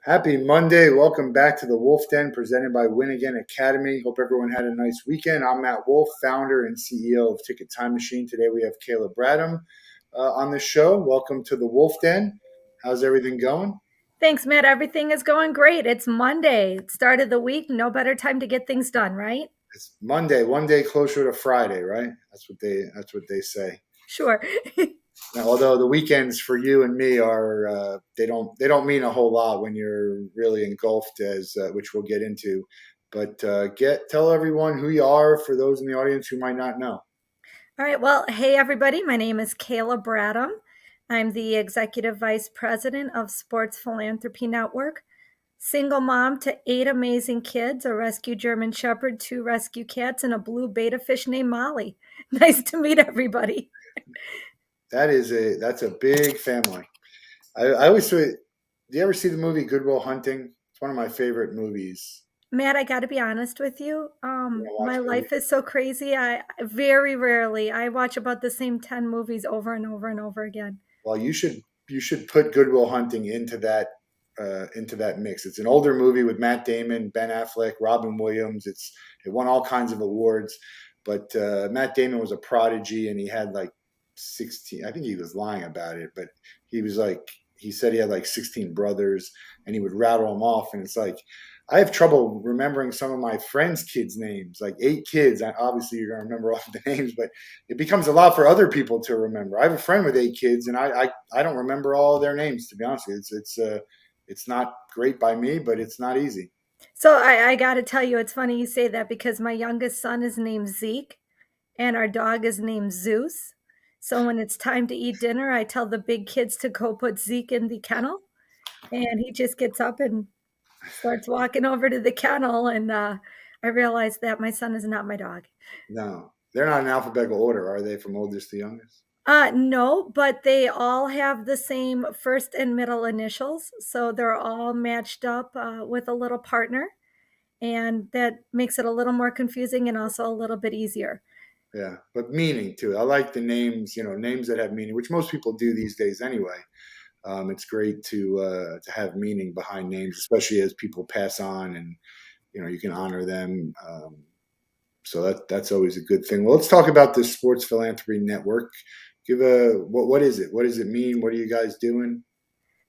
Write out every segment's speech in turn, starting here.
Happy Monday. Welcome back to the Wolff Den presented by Win Again Academy. Hope everyone had a nice weekend. I'm Matt Wolff, founder and CEO of Ticket Time Machine. Today we have Kayla Bradham on the show. Welcome to the Wolff Den. How's everything going? Thanks, Matt. Everything is going great. It's Monday, start of the week. No better time to get things done, right? It's Monday, one day closer to Friday, right? That's what they say. Sure. Now, although the weekends for you and me are they don't mean a whole lot when you're really engulfed, as which we'll get into. But tell everyone who you are for those in the audience who might not know. All right. Well, hey, everybody. My name is Kayla Bradham. I'm the Executive Vice President of Sports Philanthropy Network. Single mom to 8 amazing kids, a rescue German Shepherd, 2 rescue cats, and a blue beta fish named Molly. Nice to meet everybody. That's a big family. I always say, do you ever see the movie Good Will Hunting? It's one of my favorite movies. Matt, I got to be honest with you. You know, watch My movies. life is so crazy. I very rarely I watch about the same 10 movies over and over and over again. Well, you should put Good Will Hunting into that mix. It's an older movie with Matt Damon, Ben Affleck, Robin Williams. It won all kinds of awards, but Matt Damon was a prodigy, and he had like 16. I think he was lying about it, but he said he had like 16 brothers, and he would rattle them off. And it's like I have trouble remembering some of my friends' kids' names, like 8 kids. Obviously, you're going to remember all the names, but it becomes a lot for other people to remember. I have a friend with 8 kids, and I don't remember all of their names, to be honest with you. It's not great by me, but it's not easy. So I got to tell you, it's funny you say that because my youngest son is named Zeke and our dog is named Zeus. So when it's time to eat dinner, I tell the big kids to go put Zeke in the kennel, and he just gets up and starts walking over to the kennel. And I realized that my son is not my dog. No, they're not in alphabetical order, are they, from oldest to youngest? No, but they all have the same first and middle initials. So they're all matched up with a little partner. And that makes it a little more confusing and also a little bit easier. Yeah, but meaning too. I like the names, names that have meaning, which most people do these days anyway. It's great to have meaning behind names, especially as people pass on, and you can honor them. So that's always a good thing. Well, let's talk about the Sports Philanthropy Network. What is it? What does it mean? What are you guys doing?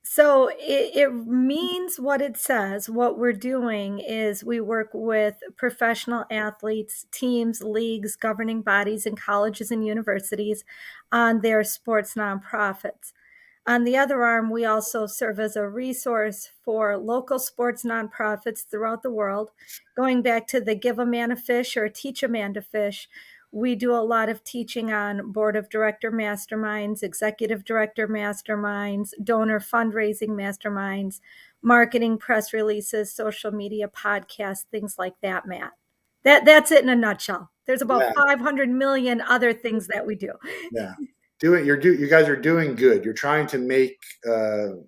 So it means what it says. What we're doing is we work with professional athletes, teams, leagues, governing bodies, and colleges and universities on their sports nonprofits. On the other arm, we also serve as a resource for local sports nonprofits throughout the world. Going back to the Give a Man a Fish or Teach a Man to Fish, we do a lot of teaching on board of director masterminds, executive director masterminds, donor fundraising masterminds, marketing press releases, social media podcasts, things like that, Matt. That's it in a nutshell. There's about Yeah, 500 million other things that we do. yeah. You guys are doing good. You're trying to make the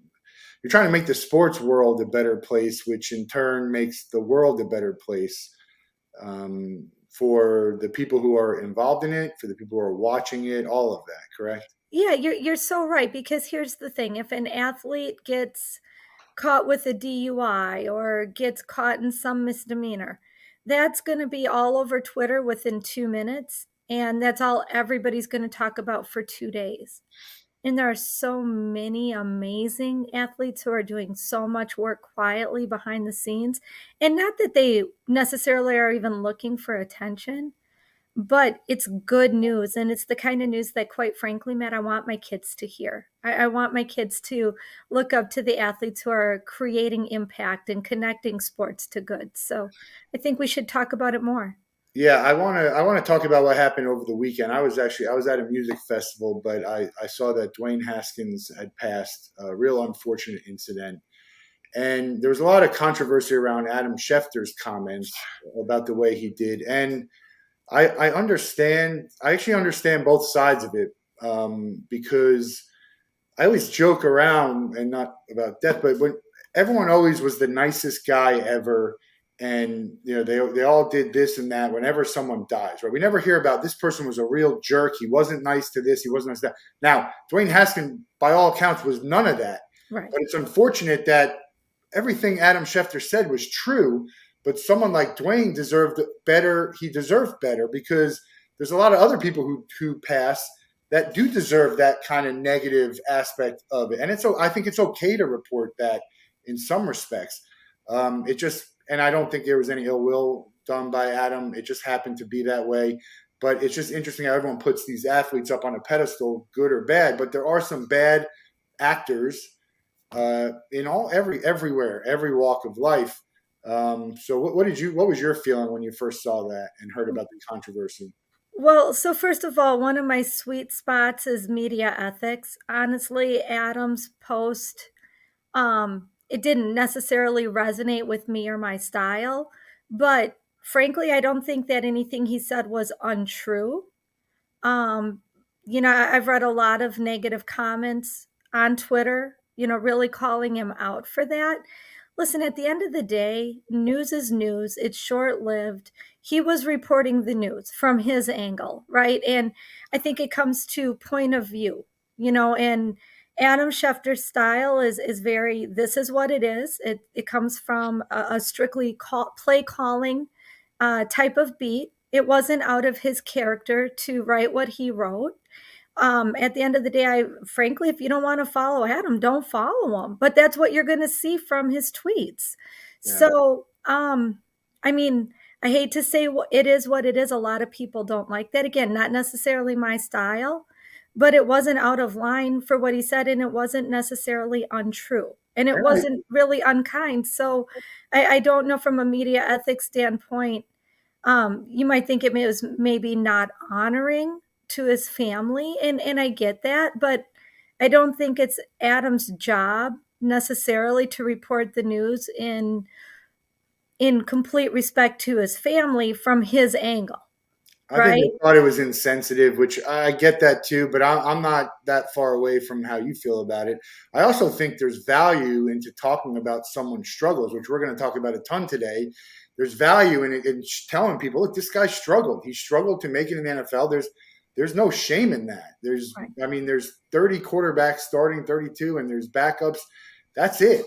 sports world a better place, which in turn makes the world a better place for the people who are involved in it, for the people who are watching it, all of that. Correct? Yeah, you're so right because here's the thing. If an athlete gets caught with a DUI or gets caught in some misdemeanor, that's going to be all over Twitter within 2 minutes, and that's all everybody's going to talk about for 2 days. And there are so many amazing athletes who are doing so much work quietly behind the scenes, and not that they necessarily are even looking for attention, but it's good news, and it's the kind of news that, quite frankly, Matt, I want my kids to hear. I want my kids to look up to the athletes who are creating impact and connecting sports to good. So I think we should talk about it more. Yeah, I want to talk about what happened over the weekend. I was at a music festival, but I saw that Dwayne Haskins had passed, a real unfortunate incident. And there was a lot of controversy around Adam Schefter's comments about the way he did. And I actually understand both sides of it, because I always joke around, and not about death, but when everyone always was the nicest guy ever, and they all did this and that. Whenever someone dies, right? We never hear about this person was a real jerk. He wasn't nice to this. He wasn't nice to that. Now, Dwayne Haskins, by all accounts, was none of that. Right. But it's unfortunate that everything Adam Schefter said was true, but someone like Dwayne deserved better. He deserved better because there's a lot of other people who pass that do deserve that kind of negative aspect of it. And it's I think it's okay to report that in some respects. It just and I don't think there was any ill will done by Adam. It just happened to be that way. But it's just interesting how everyone puts these athletes up on a pedestal, good or bad. But there are some bad actors in everywhere, every walk of life. So what was your feeling when you first saw that and heard about the controversy? Well, so first of all, one of my sweet spots is media ethics. Honestly, Adam's post, it didn't necessarily resonate with me or my style, but frankly, I don't think that anything he said was untrue. Um, I've read a lot of negative comments on Twitter, really calling him out for that. Listen, at the end of the day, news is news. It's short lived. He was reporting the news from his angle, right? And I think it comes to point of view, and Adam Schefter's style is very, this is what it is. It comes from a strictly play calling type of beat. It wasn't out of his character to write what he wrote. At the end of the day, frankly, if you don't want to follow Adam, don't follow him. But that's what you're going to see from his tweets. Yeah, So, I mean, I hate to say it is what it is. A lot of people don't like that. Again, not necessarily my style, but it wasn't out of line for what he said, and it wasn't necessarily untrue, and it I, wasn't really unkind. So, I don't know from a media ethics standpoint, you might think it was maybe not honoring to his family, and I get that, but I don't think it's Adam's job necessarily to report the news in complete respect to his family from his angle, I think right? they thought it was insensitive, which I get that too, but I'm not that far away from how you feel about it. I also think there's value into talking about someone's struggles, which we're going to talk about a ton today. There's value in telling people, look, this guy struggled. He struggled to make it in the NFL. There's no shame in that. Right. I mean, there's 30 quarterbacks starting, 32, and there's backups. That's it.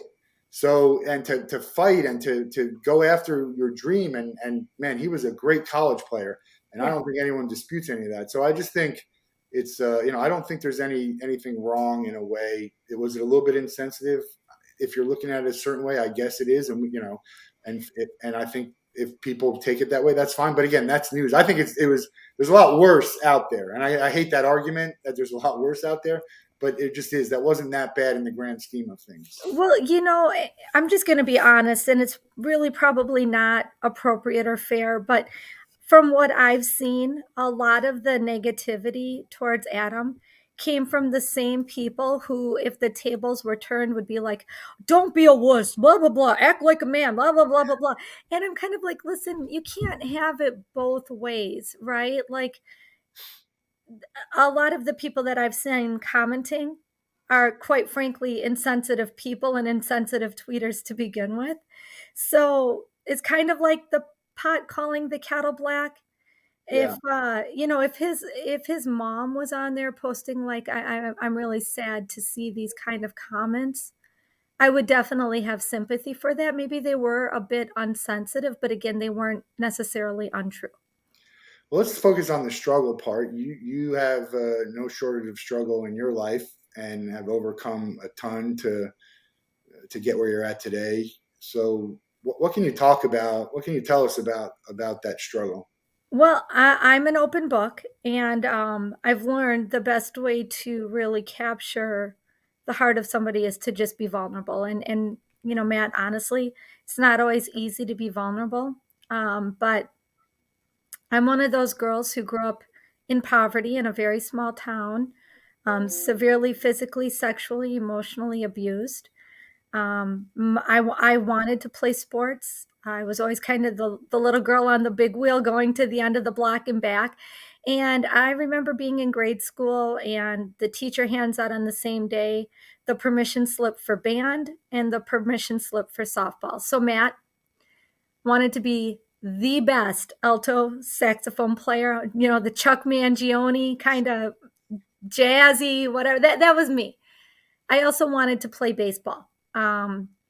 So, and to fight and to go after your dream, and man, he was a great college player, and I Yeah. don't think anyone disputes any of that. So I just think it's I don't think there's anything wrong in a way. It was a little bit insensitive. If you're looking at it a certain way, I guess it is, and I think if people take it that way, that's fine. But again, that's news. I think it was there's a lot worse out there, and I hate that argument that there's a lot worse out there. But it just is. That wasn't that bad in the grand scheme of things. Well, I'm just going to be honest, and it's really probably not appropriate or fair, but from what I've seen, a lot of the negativity towards Adam came from the same people who, if the tables were turned, would be like, don't be a wuss, blah, blah, blah, act like a man, blah, blah, blah, blah, blah. And I'm kind of like, listen, you can't have it both ways, right? Like, a lot of the people that I've seen commenting are, quite frankly, insensitive people and insensitive tweeters to begin with. So it's kind of like the pot calling the kettle black. Yeah. If his mom was on there posting like, I'm really sad to see these kind of comments, I would definitely have sympathy for that. Maybe they were a bit unsensitive, but again, they weren't necessarily untrue. Well, let's focus on the struggle part. You have no shortage of struggle in your life and have overcome a ton to get where you're at today. So, what can you talk about? What can you tell us about that struggle? Well, I'm an open book, and I've learned the best way to really capture the heart of somebody is to just be vulnerable. And Matt, honestly, it's not always easy to be vulnerable. But I'm one of those girls who grew up in poverty in a very small town, severely physically, sexually, emotionally abused. I wanted to play sports. I was always kind of the little girl on the big wheel going to the end of the block and back. And I remember being in grade school, and the teacher hands out on the same day the permission slip for band and the permission slip for softball. So Matt wanted to be the best alto saxophone player, the Chuck Mangione kind of jazzy, whatever. That was me. I also wanted to play baseball.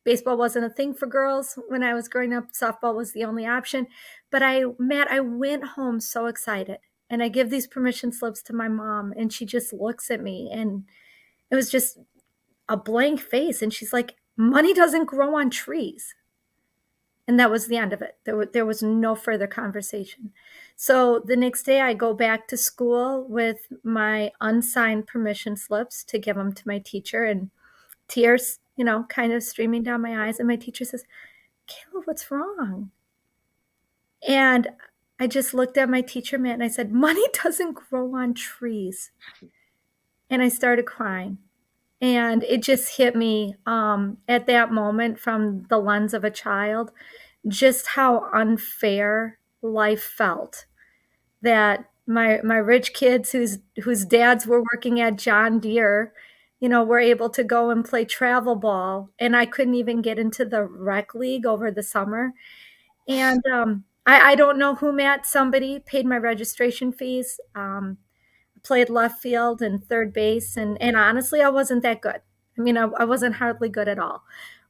Baseball wasn't a thing for girls when I was growing up. Softball was the only option. But Matt, I went home so excited. And I give these permission slips to my mom, and she just looks at me, and it was just a blank face. And she's like, money doesn't grow on trees. And that was the end of it. There was no further conversation. So the next day, I go back to school with my unsigned permission slips to give them to my teacher, and tears, kind of streaming down my eyes. And my teacher says, Kayla, what's wrong? And I just looked at my teacher, Matt, and I said, money doesn't grow on trees. And I started crying. And it just hit me at that moment from the lens of a child, just how unfair life felt. That my rich kids whose dads were working at John Deere, were able to go and play travel ball, and I couldn't even get into the rec league over the summer. And I don't know who, Matt, somebody paid my registration fees. Played left field and third base, and honestly, I wasn't that good. I mean, I wasn't hardly good at all,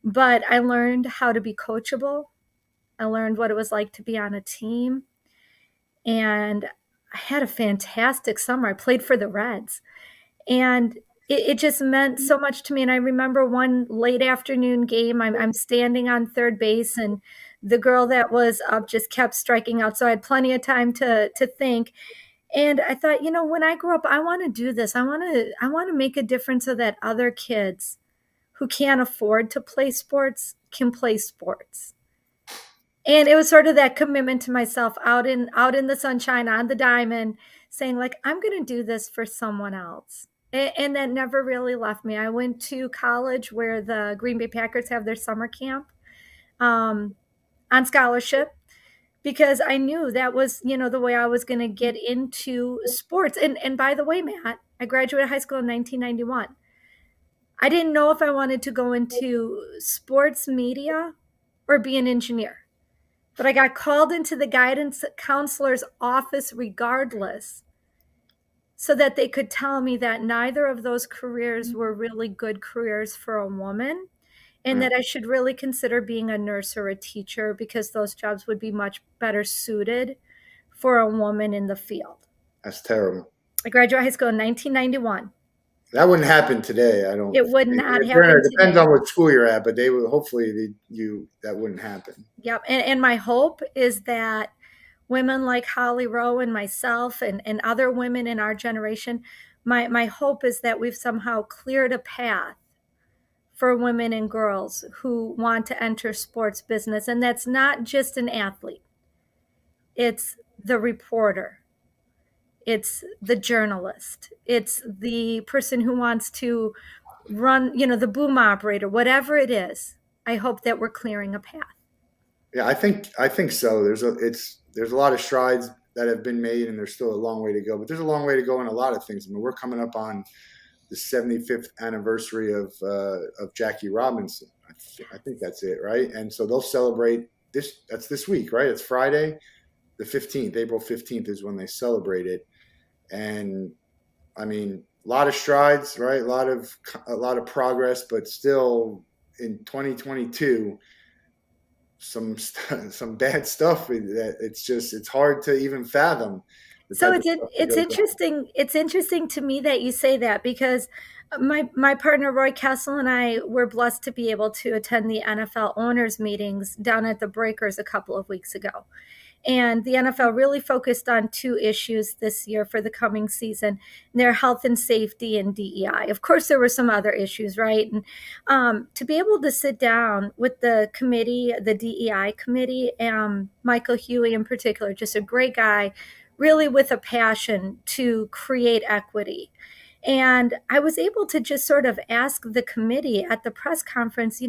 but I learned how to be coachable. I learned what it was like to be on a team, and I had a fantastic summer. I played for the Reds, and it just meant so much to me. And I remember one late afternoon game, I'm standing on third base, and the girl that was up just kept striking out. So I had plenty of time to think. And I thought, when I grow up, I want to do this. I want to make a difference so that other kids who can't afford to play sports can play sports. And it was sort of that commitment to myself out in the sunshine on the diamond, saying like, I'm going to do this for someone else. And that never really left me. I went to college where the Green Bay Packers have their summer camp um, on scholarship, because I knew that was, the way I was going to get into sports. And by the way, Matt, I graduated high school in 1991. I didn't know if I wanted to go into sports media or be an engineer. But I got called into the guidance counselor's office regardless, so that they could tell me that neither of those careers were really good careers for a woman, and Yeah, that I should really consider being a nurse or a teacher, because those jobs would be much better suited for a woman in the field. that's terrible. I graduated high school in 1991. That wouldn't happen today. I don't It would think. not happen It depends today. on what school you're at, but they would hopefully that wouldn't happen. Yep. And my hope is that women like Holly Rowe and myself, and other women in our generation, my hope is that we've somehow cleared a path for women and girls who want to enter sports business. And that's not just an athlete, it's the reporter, it's the journalist, it's the person who wants to run, the boom operator, whatever it is. I hope that we're clearing a path. Yeah, I think so. There's a lot of strides that have been made, and there's still a long way to go. But there's a long way to go in a lot of things. I mean, we're coming up on the 75th anniversary of Jackie Robinson. I think that's it, right? And so they'll celebrate this. That's this week, right? It's Friday, the 15th. April 15th is when they celebrate it. And I mean, a lot of strides, right? A lot of progress, but still in 2022, some bad stuff that it's hard to even fathom the So type of it's stuff that it's goes on. interesting. It's interesting to me that you say that, because my partner Roy Kessel and I were blessed to be able to attend the NFL owners meetings down at the Breakers a couple of weeks ago. And the NFL really focused on two issues this year for the coming season: their health and safety and DEI. Of course, there were some other issues, right? And to be able to sit down with the committee, the DEI committee, Michael Huey in particular, just a great guy, really with a passion to create equity. And I was able to just sort of ask the committee at the press conference,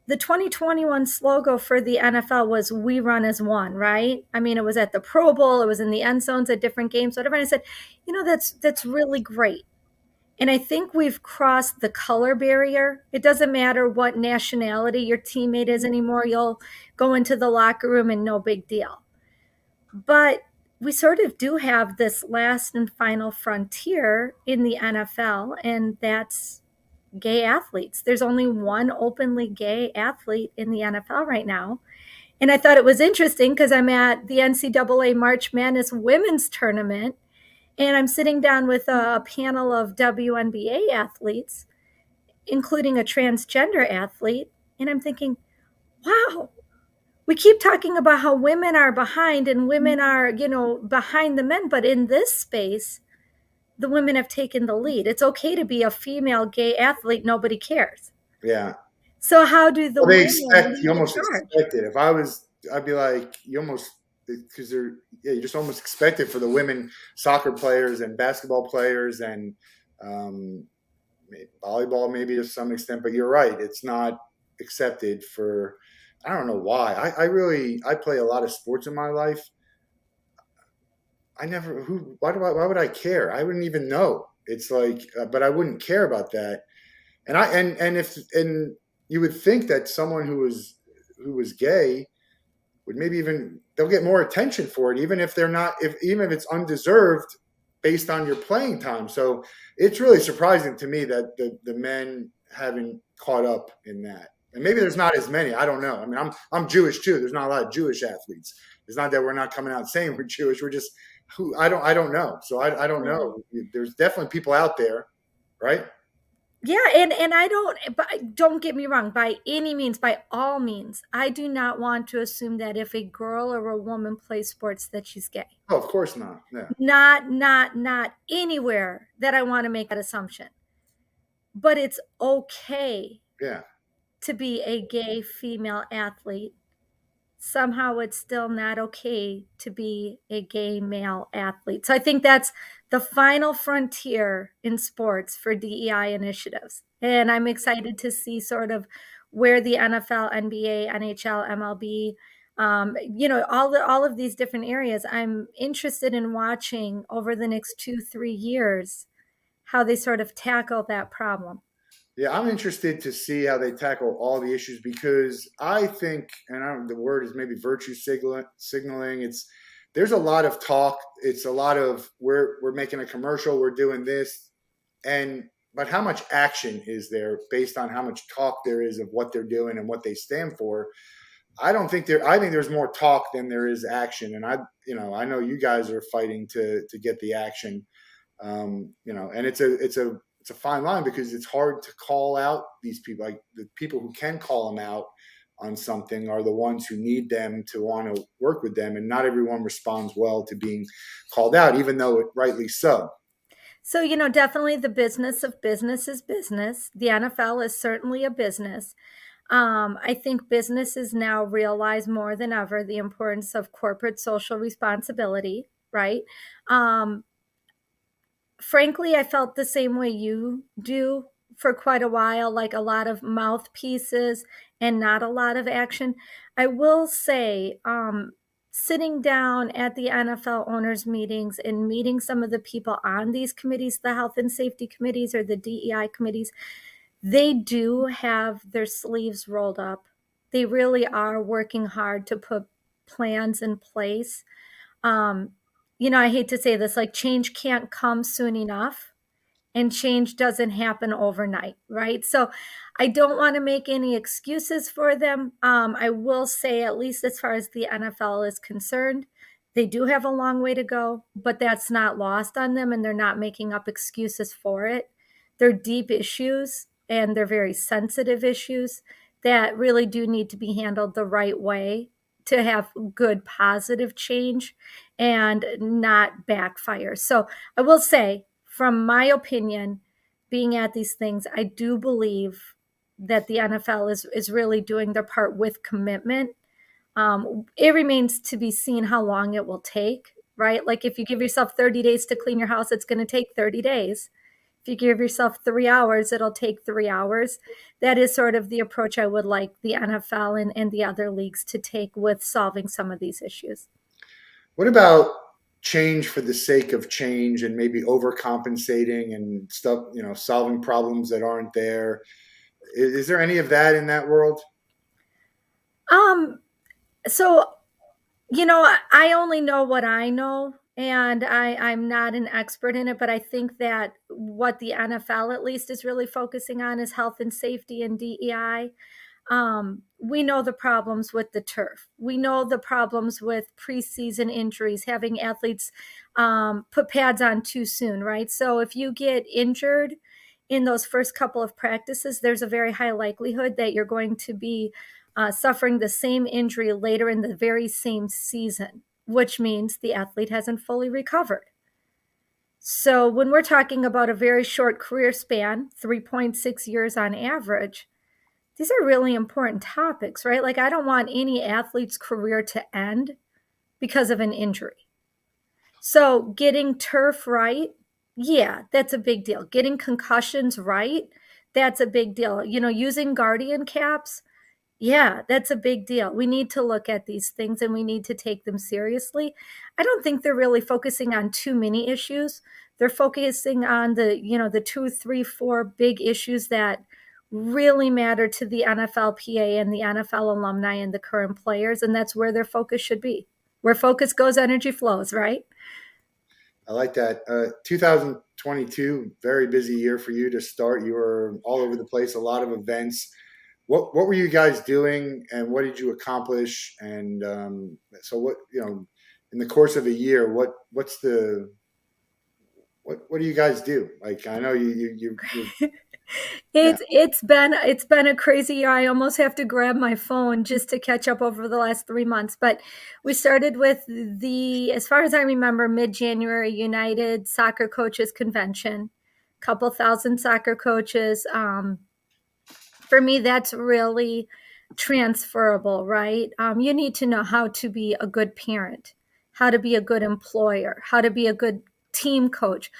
the 2021 slogan for the NFL was "We run as one," right? I mean, it was at the Pro Bowl, it was in the end zones at different games, whatever. And I said, that's really great. And I think we've crossed the color barrier. It doesn't matter what nationality your teammate is anymore. You'll go into the locker room and no big deal. But we sort of do have this last and final frontier in the NFL, and that's gay athletes. There's only one openly gay athlete in the NFL right now. And I thought it was interesting because I'm at the NCAA March Madness women's tournament, and I'm sitting down with a panel of WNBA athletes, including a transgender athlete. And I'm thinking, wow, we keep talking about how women are behind and women are, behind the men. But in this space, the women have taken the lead. It's okay to be a female gay athlete. Nobody cares. Yeah. So how do the Well, they women expect, you lead the almost charge? expect it. If I was, I'd be like, you almost, because yeah, you just almost expect it for the women soccer players and basketball players and um, volleyball, maybe to some extent. But you're right, it's not accepted for. I don't know why. I play a lot of sports in my life. I never who why would I care? I wouldn't even know. It's like, but I wouldn't care about that. And you would think that someone who was gay would maybe even they'll get more attention for it, even if they're not, if even if it's undeserved based on your playing time. So it's really surprising to me that the men haven't caught up in that. And maybe there's not as many. I don't know. I mean, I'm Jewish too. There's not a lot of Jewish athletes. It's not that we're not coming out saying we're Jewish. We're just who I don't know. So I don't Yeah. know. There's definitely people out there, right? Yeah, and I don't, but don't get me wrong, by any means, by all means, I do not want to assume that if a girl or a woman plays sports that she's gay. Oh, of course not. Yeah, Not anywhere that I want to make that assumption. But it's okay yeah. to be a gay female athlete. Somehow it's still not okay to be a gay male athlete. So I think that's the final frontier in sports for DEI initiatives. And I'm excited to see sort of where the NFL, NBA, NHL, MLB, all of these different areas. I'm interested in watching over the next 2-3 years how they sort of tackle that problem. Yeah, I'm interested to see how they tackle all the issues because I think, and I don't, the word is maybe virtue signaling. It's there's a lot of talk. It's a lot of we're making a commercial, we're doing this, and but how much action is there based on how much talk there is of what they're doing and what they stand for? I don't think there. I think there's more talk than there is action, and I know you guys are fighting to get the action, and it's a fine line because it's hard to call out these people. Like the people who can call them out on something are the ones who need them to want to work with them, and not everyone responds well to being called out, even though it rightly so. So, definitely the business of business is business. The NFL is certainly a business. I think businesses now realize more than ever the importance of corporate social responsibility, right? Um, Frankly, I felt the same way you do for quite a while, like a lot of mouthpieces and not a lot of action. I will say, sitting down at the NFL owners' meetings and meeting some of the people on these committees, the health and safety committees or the DEI committees, they do have their sleeves rolled up. They really are working hard to put plans in place. Um, I hate to say this, like change can't come soon enough and change doesn't happen overnight, right? So I don't want to make any excuses for them. I will say, at least as far as the NFL is concerned, they do have a long way to go, but that's not lost on them and they're not making up excuses for it. They're deep issues and they're very sensitive issues that really do need to be handled the right way to have good positive change and not backfire. So I will say, from my opinion, being at these things, I do believe that the NFL is really doing their part with commitment. It remains to be seen how long it will take, right? Like if you give yourself 30 days to clean your house, it's going to take 30 days. If you give yourself 3 hours, it'll take 3 hours. That is sort of the approach I would like the NFL and the other leagues to take with solving some of these issues. What about change for the sake of change and maybe overcompensating and stuff, solving problems that aren't there? Is there any of that in that world? Um, so I only know what I know. And I'm not an expert in it, but I think that what the NFL at least is really focusing on is health and safety and DEI. We know the problems with the turf. We know the problems with preseason injuries, having athletes put pads on too soon, right? So if you get injured in those first couple of practices, there's a very high likelihood that you're going to be suffering the same injury later in the very same season, which means the athlete hasn't fully recovered. So when we're talking about a very short career span, 3.6 years on average, these are really important topics, right? Like, I don't want any athlete's career to end because of an injury. So, getting turf right, yeah, that's a big deal. Getting concussions right, that's a big deal. Using guardian caps, yeah, that's a big deal. We need to look at these things and we need to take them seriously. I don't think they're really focusing on too many issues. They're focusing on the two, three, four big issues that really matter to the NFLPA and the NFL alumni and the current players. And that's where their focus should be. Where focus goes, energy flows, right? I like that. 2022, very busy year for you to start. You were all over the place, a lot of events. What were you guys doing, and what did you accomplish? And so, what in the course of a year, what do you guys do? Like, I know you yeah. It's been a crazy year. I almost have to grab my phone just to catch up over the last 3 months. But we started with as far as I remember, mid-January United Soccer Coaches Convention. Couple thousand soccer coaches. For me, that's really transferable, right? You need to know how to be a good parent, how to be a good employer, how to be a good team coach.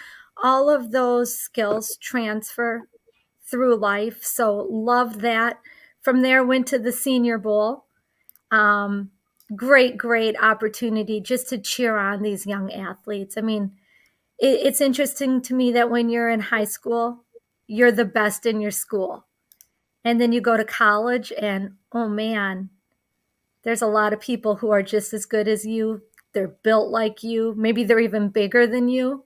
All of those skills transfer through life. So love that. From there, went to the Senior Bowl. Um, great opportunity just to cheer on these young athletes. I mean, it's interesting to me that when you're in high school, you're the best in your school. And then you go to college, and oh man, there's a lot of people who are just as good as you. They're built like you. Maybe they're even bigger than you.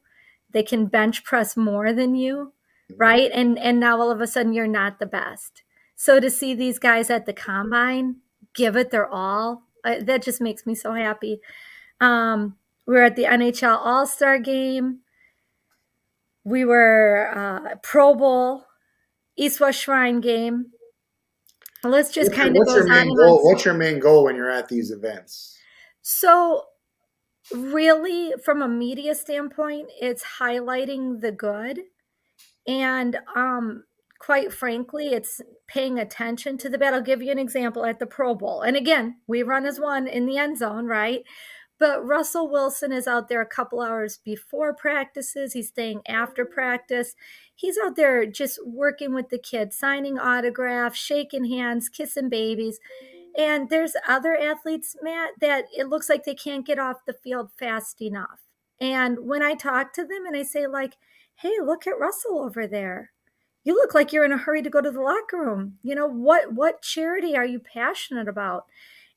They can bench press more than you, right? And now all of a sudden you're not the best. So to see these guys at the combine give it their all, that just makes me so happy. We were at the NHL All-Star game. We were Pro Bowl, East-West Shrine game. The list just kind of What's your goes on main and on. goal? What's your main goal when you're at these events? So really, from a media standpoint, it's highlighting the good. And quite frankly, it's paying attention to the bad. I'll give you an example at the Pro Bowl. And again, we run as one in the end zone, right? But Russell Wilson is out there a couple hours before practices. He's staying after practice. He's out there just working with the kids, signing autographs, shaking hands, kissing babies. And there's other athletes, Matt, that it looks like they can't get off the field fast enough. And when I talk to them and I say, like, hey, look at Russell over there. You look like you're in a hurry to go to the locker room. What charity are you passionate about?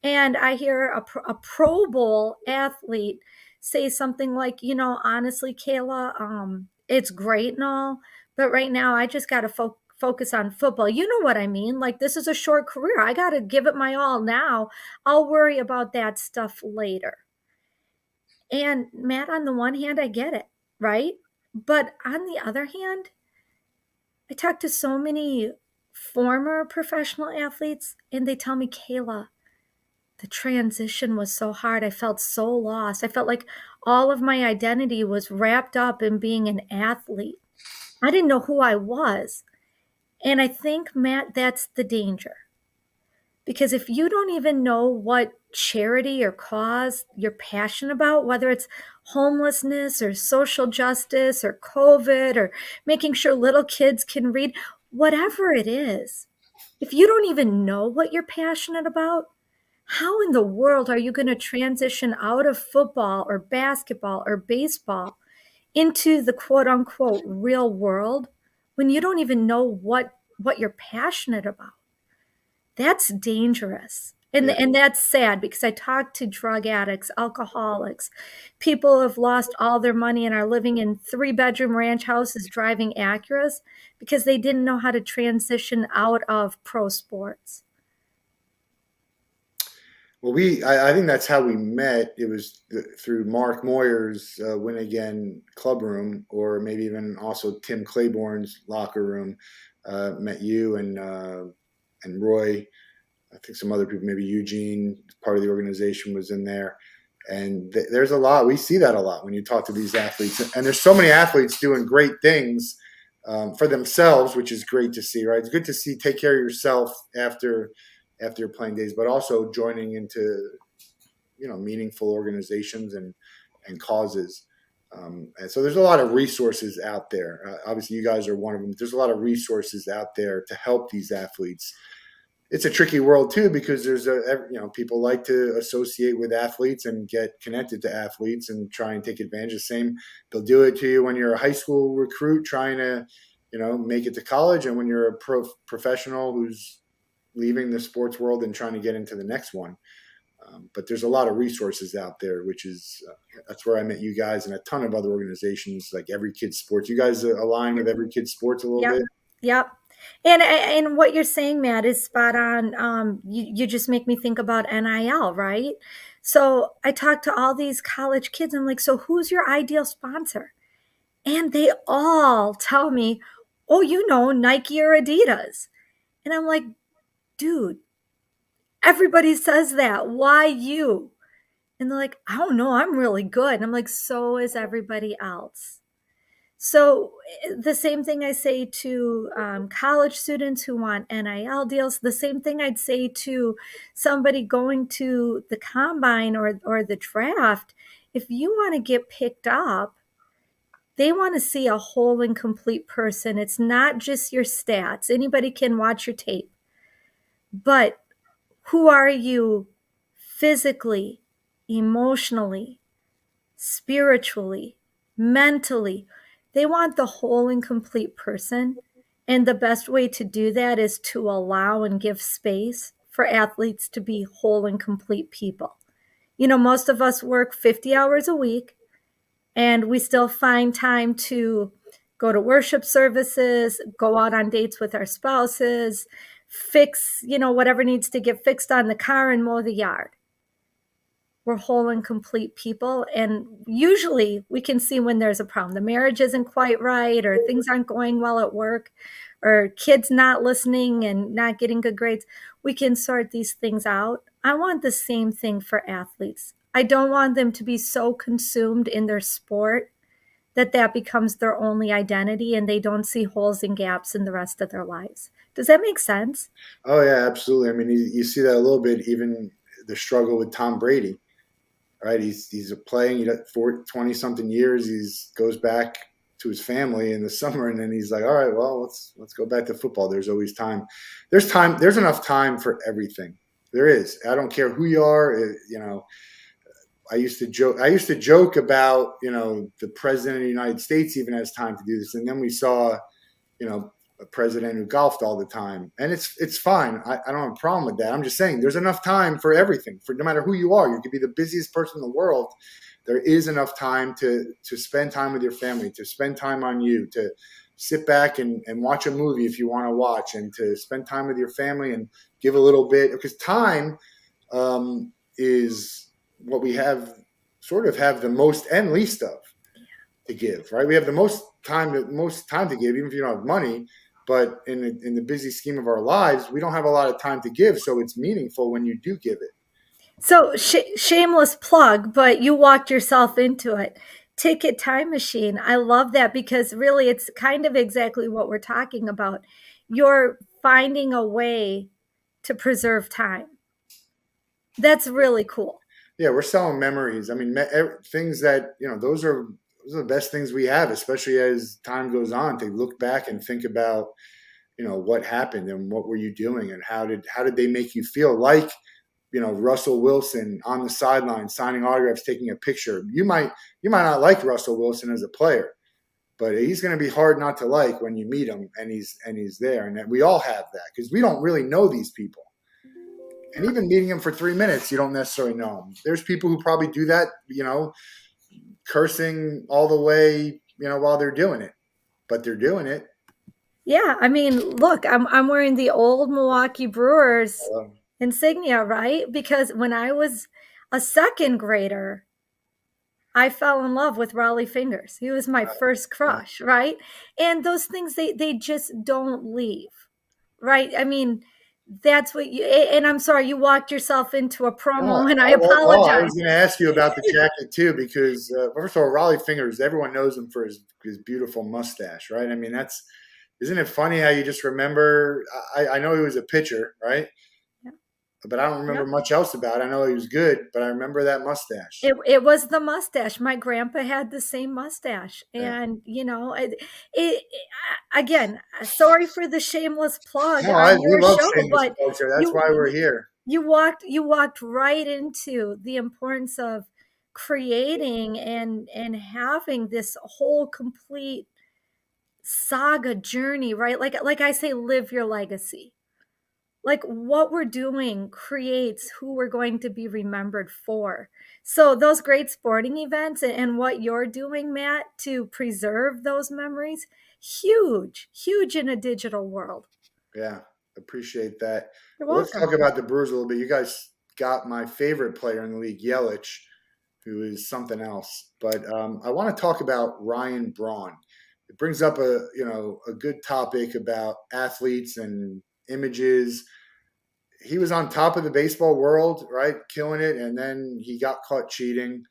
And I hear a Pro Bowl athlete say something like, honestly, Kayla, it's great and all, but right now I just got to focus on football. You know what I mean? Like, this is a short career. I got to give it my all now. I'll worry about that stuff later. And Matt, on the one hand, I get it, right? But on the other hand, I talk to so many former professional athletes and they tell me, Kayla, the transition was so hard. I felt so lost. I felt like all of my identity was wrapped up in being an athlete. I didn't know who I was. And I think, Matt, that's the danger. Because if you don't even know what charity or cause you're passionate about, whether it's homelessness or social justice or COVID or making sure little kids can read, whatever it is, if you don't even know what you're passionate about, how in the world are you going to transition out of football or basketball or baseball into the quote unquote real world when you don't even know what you're passionate about? That's dangerous. And Yeah. and that's sad because I talk to drug addicts, alcoholics, people who have lost all their money and are living in three-bedroom ranch houses driving Acuras because they didn't know how to transition out of pro sports. Well, I think that's how we met. It was through Mark Moyer's Win Again club room, or maybe even also Tim Claiborne's locker room. Met you and Roy. I think some other people, maybe Eugene, part of the organization, was in there. And there's a lot. We see that a lot when you talk to these athletes. And there's so many athletes doing great things for themselves, which is great to see, right? It's good to see take care of yourself after your playing days, but also joining into meaningful organizations and causes. And so there's a lot of resources out there. Obviously, you guys are one of them. There's a lot of resources out there to help these athletes. It's a tricky world too because there's people like to associate with athletes and get connected to athletes and try and take advantage of the same. They'll do it to you when you're a high school recruit trying to make it to college, and when you're a professional who's leaving the sports world and trying to get into the next one. But there's a lot of resources out there, which is that's where I met you guys and a ton of other organizations like Every Kid Sports. You guys align with Every Kid Sports a little Yep. bit. Yep. And what you're saying, Matt, is spot on. You just make me think about NIL, right? So I talk to all these college kids. I'm like, so who's your ideal sponsor? And they all tell me, oh, Nike or Adidas. And I'm like, dude, everybody says that. Why you? And they're like, I don't know. I'm really good. And I'm like, so is everybody else. So the same thing I say to college students who want NIL deals, the same thing I'd say to somebody going to the combine or the draft. If you want to get picked up, they want to see a whole and complete person. It's not just your stats. Anybody can watch your tape. But who are you physically, emotionally, spiritually, mentally? They want the whole and complete person. And the best way to do that is to allow and give space for athletes to be whole and complete people. Most of us work 50 hours a week and we still find time to go to worship services, go out on dates with our spouses, fix, whatever needs to get fixed on the car and mow the yard. We're whole and complete people. And usually we can see when there's a problem. The marriage isn't quite right, or things aren't going well at work, or kids not listening and not getting good grades. We can sort these things out. I want the same thing for athletes. I don't want them to be so consumed in their sport that becomes their only identity and they don't see holes and gaps in the rest of their lives. Does that make sense? Oh yeah, absolutely. I mean, you see that a little bit, even the struggle with Tom Brady, right? He's playing for 20 something years. He's goes back to his family in the summer, and then he's like, all right, well, let's go back to football. There's always time. There's time. There's enough time for everything. There is. I don't care who you are. I used to joke about, the president of the United States even has time to do this. And then we saw, a president who golfed all the time. And it's fine. I don't have a problem with that. I'm just saying there's enough time for everything, for no matter who you are. You could be the busiest person in the world. There is enough time to spend time with your family, to spend time on you, to sit back and watch a movie if you want to watch, and to spend time with your family and give a little bit, because time is what we have the most and least of to give, right? We have the most time to give, even if you don't have money. But in the busy scheme of our lives, we don't have a lot of time to give, so it's meaningful when you do give it. So shameless plug, but you walked yourself into it. Ticket Time Machine. I love that because really it's kind of exactly what we're talking about. You're finding a way to preserve time. That's really cool. Yeah, we're selling memories. I mean, things that those are the best things we have, especially as time goes on. To look back and think about, what happened and what were you doing and how did they make you feel? Like, Russell Wilson on the sideline signing autographs, taking a picture. You might not like Russell Wilson as a player, but he's going to be hard not to like when you meet him and he's there. And we all have that because we don't really know these people. And even meeting him for 3 minutes, you don't necessarily know him. There's people who probably do that, cursing all the way, while they're doing it, but they're doing it. Yeah, I mean, look, I'm wearing the old Milwaukee Brewers Um, insignia, right? Because when I was a second grader, I fell in love with Raleigh Fingers. He was my first yeah. crush, right? And those things they just don't leave, right? I mean, that's what you and I'm sorry you walked yourself into a Oh, promo and I well, I was apologize. going to ask you about the jacket too, because first of all, Raleigh Fingers, everyone knows him for his beautiful mustache, right? I mean, isn't it funny how you just remember? I know he was a pitcher, right? Yeah. But I don't remember Yep. much else about it. I know he was good, but I remember that mustache. It was the mustache. My grandpa had the same mustache, Yeah. and it again. Sorry for the shameless plug No, on we your love show, shameless but plugs here. That's you why we're here. you walked right into the importance of creating and having this whole complete saga journey, right? Like I say, live your legacy. Like what we're doing creates who we're going to be remembered for. So those great sporting events and what you're doing, Matt, to preserve those memories, huge, huge in a digital world. Yeah, appreciate that. You're Well, let's welcome. talk about the Brewers a little bit. You guys got my favorite player in the league, Yelich, who is something else. But I want to talk about Ryan Braun. It brings up a good topic about athletes and images. He was on top of the baseball world, right, killing it, and then he got caught cheating.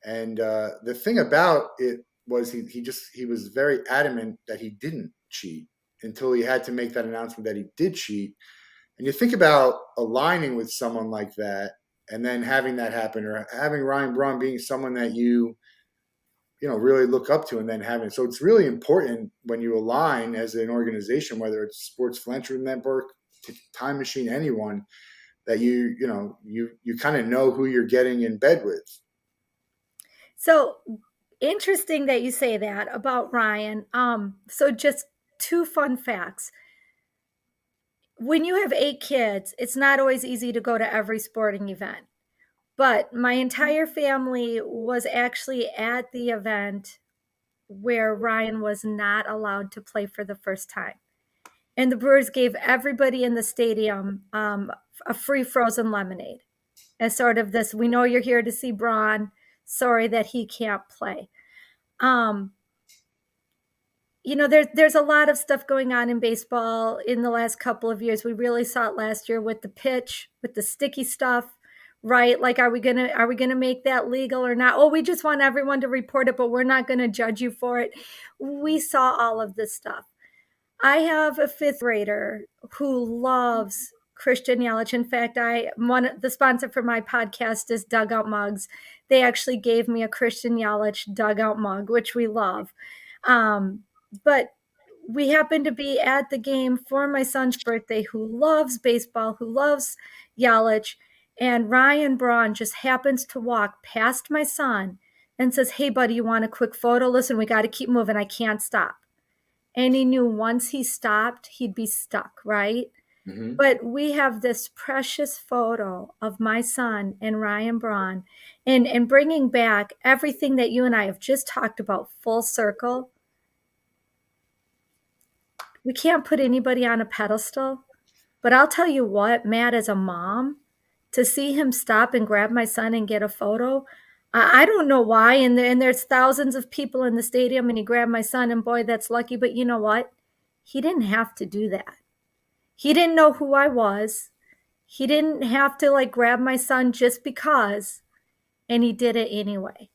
And the thing about it was he was very adamant that he didn't cheat until he had to make that announcement that he did cheat. And you think about aligning with someone like that and then having that happen, or having Ryan Braun being someone that really look up to, and then having so it's really important when you align as an organization, whether it's Sports Philanthropy Network, Time Machine, anyone, that you kind of know who you're getting in bed with. So interesting that you say that about Ryan. So just two fun facts. When you have 8 kids, it's not always easy to go to every sporting event. But my entire family was actually at the event where Ryan was not allowed to play for the first time. And the Brewers gave everybody in the stadium a free frozen lemonade as sort of this, we know you're here to see Braun. Sorry that he can't play. Um, there's a lot of stuff going on in baseball in the last couple of years. We really saw it last year with the pitch, with the sticky stuff, right? Like, are we gonna make that legal or not? Oh, we just want everyone to report it, but we're not gonna judge you for it. We saw all of this stuff. I have a fifth grader who loves Christian Yelich. In fact, the sponsor for my podcast is Dugout Mugs. They actually gave me a Christian Yelich dugout mug, which we love. But we happened to be at the game for my son's birthday, who loves baseball, who loves Yelich, and Ryan Braun just happens to walk past my son and says, "Hey, buddy, you want a quick photo? Listen, we got to keep moving. I can't stop." And he knew once he stopped, he'd be stuck, right? Mm-hmm. But we have this precious photo of my son and Ryan Braun, and bringing back everything that you and I have just talked about full circle. We can't put anybody on a pedestal, but I'll tell you what, Matt, as a mom, to see him stop and grab my son and get a photo, I don't know why. And there's thousands of people in the stadium, and he grabbed my son, and boy, that's lucky. But you know what? He didn't have to do that. He didn't know who I was. He didn't have to like grab my son just because, and he did it anyway.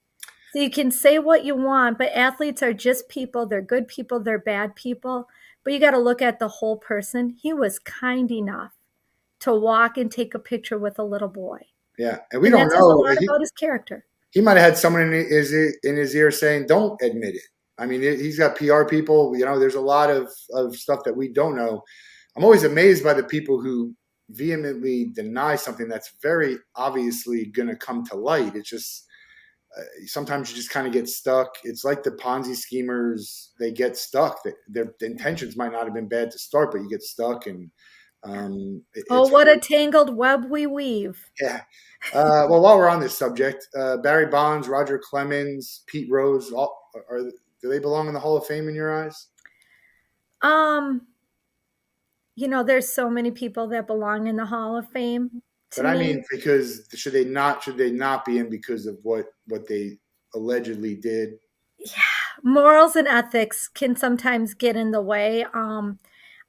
So you can say what you want, but athletes are just people. They're good people, they're bad people. But you got to look at the whole person. He was kind enough to walk and take a picture with a little boy. Yeah, and we And don't that says a know. lot about his character. He might have had someone in his ear saying, "Don't admit it." I mean, he's got PR people. There's a lot of stuff that we don't know. I'm always amazed by the people who vehemently deny something that's very obviously going to come to light. It's just sometimes you just kind of get stuck. It's like the Ponzi schemers; they get stuck. Their intentions might not have been bad to start, but you get stuck, and Oh, It's what a hard. tangled web we weave. Yeah. Well, while we're on this subject, Barry Bonds, Roger Clemens, Pete Rose, do they belong in the Hall of Fame in your eyes? Um, there's so many people that belong in the Hall of Fame to But I mean, me. because should they not be in because of what they allegedly did? Yeah, morals and ethics can sometimes get in the way.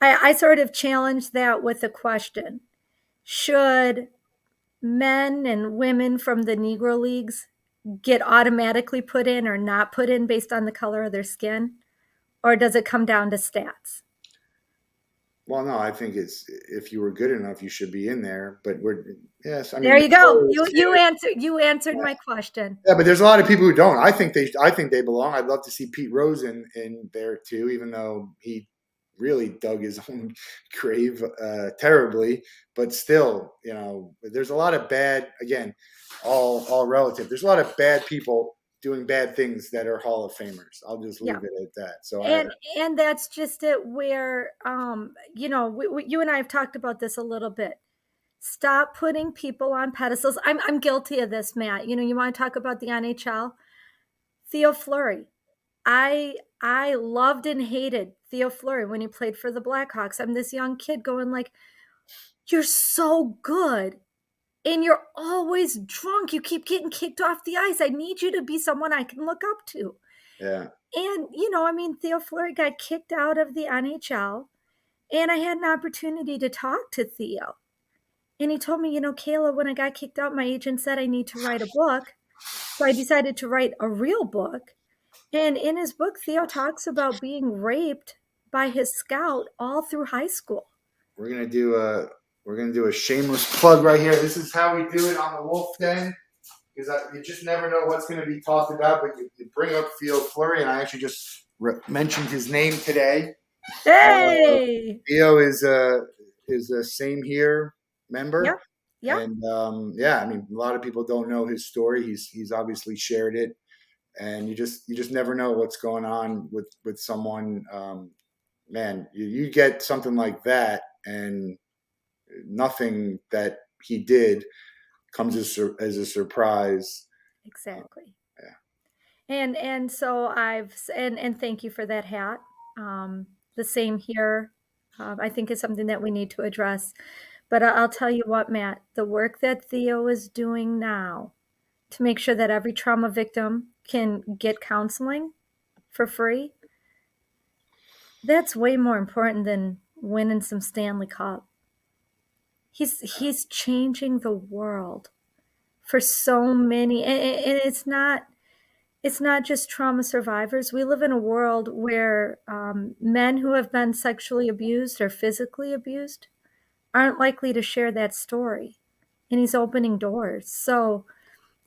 I sort of challenge that with a question. Should men and women from the Negro Leagues get automatically put in or not put in based on the color of their skin? Or does it come down to stats? Well, no, I think it's if you were good enough, you should be in there. But yes, I There mean, you go. You answered my question. yeah, but there's a lot of people who don't. I think they belong. I'd love to see Pete Rose in there too, even though he really dug his own grave terribly. But still, there's a lot of bad. Again, all relative. There's a lot of bad people doing bad things that are Hall of Famers. I'll just Yeah. leave it at that. So And that's just it where you and I have talked about this a little bit. Stop putting people on pedestals. I'm guilty of this, Matt. You want to talk about the NHL? Theo Fleury. I loved and hated Theo Fleury when he played for the Blackhawks. I'm this young kid going like, "You're so good, and you're always drunk. You keep getting kicked off the ice. I need you to be someone I can look up to." yeah, And Theo Fleury got kicked out of the NHL, and I had an opportunity to talk to Theo. And he told me, Kayla, when I got kicked out, my agent said I need to write a book. So I decided to write a real book. And in his book, Theo talks about being raped by his scout all through high school. we're gonna do a shameless plug right here. This is how we do it on the Wolf Den. Because you just never know what's going to be talked about. But you bring up Theo Fleury, and I actually just mentioned his name today. Hey! Theo is a same here member, Yep. Yep. and yeah, I mean, a lot of people don't know his story. He's obviously shared it, and you just never know what's going on with someone. Man, you get something like that, and nothing that he did comes as a surprise. Exactly. Yeah. And so and thank you for that hat. The same here. I think is something that we need to address. But I'll tell you what, Matt, the work that Theo is doing now to make sure that every trauma victim can get counseling for free, that's way more important than winning some Stanley Cup. He's changing the world for so many, and it's not just trauma survivors. We live in a world where men who have been sexually abused or physically abused aren't likely to share that story, and he's opening doors. So,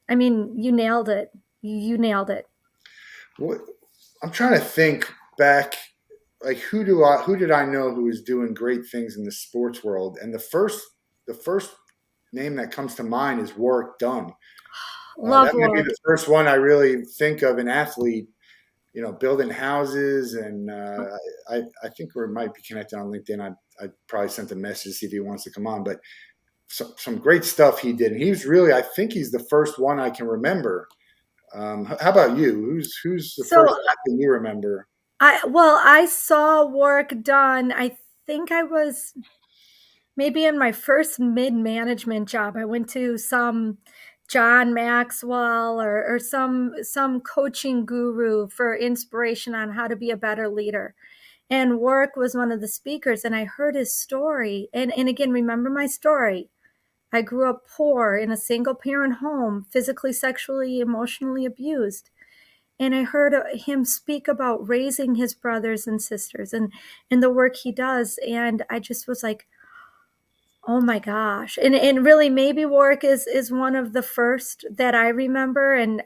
I mean, you nailed it. You nailed it. What, I'm trying to think back, like who did I know who was doing great things in the sports world? And the first name that comes to mind is Warwick Dunn. Love That might be work. the first one I really think of an athlete, building houses, and I think we might be connected on LinkedIn. I probably sent a message to see if he wants to come on, but some great stuff he did. And I think he's the first one I can remember. How about you? Who's the So first athlete you remember? I saw work done. I think I was maybe in my first mid-management job. I went to some John Maxwell or some coaching guru for inspiration on how to be a better leader. And Warwick was one of the speakers, and I heard his story. And again, remember my story. I grew up poor in a single parent home, physically, sexually, emotionally abused. And I heard him speak about raising his brothers and sisters and the work he does. And I just was like, oh my gosh. And really maybe Warwick is one of the first that I remember. And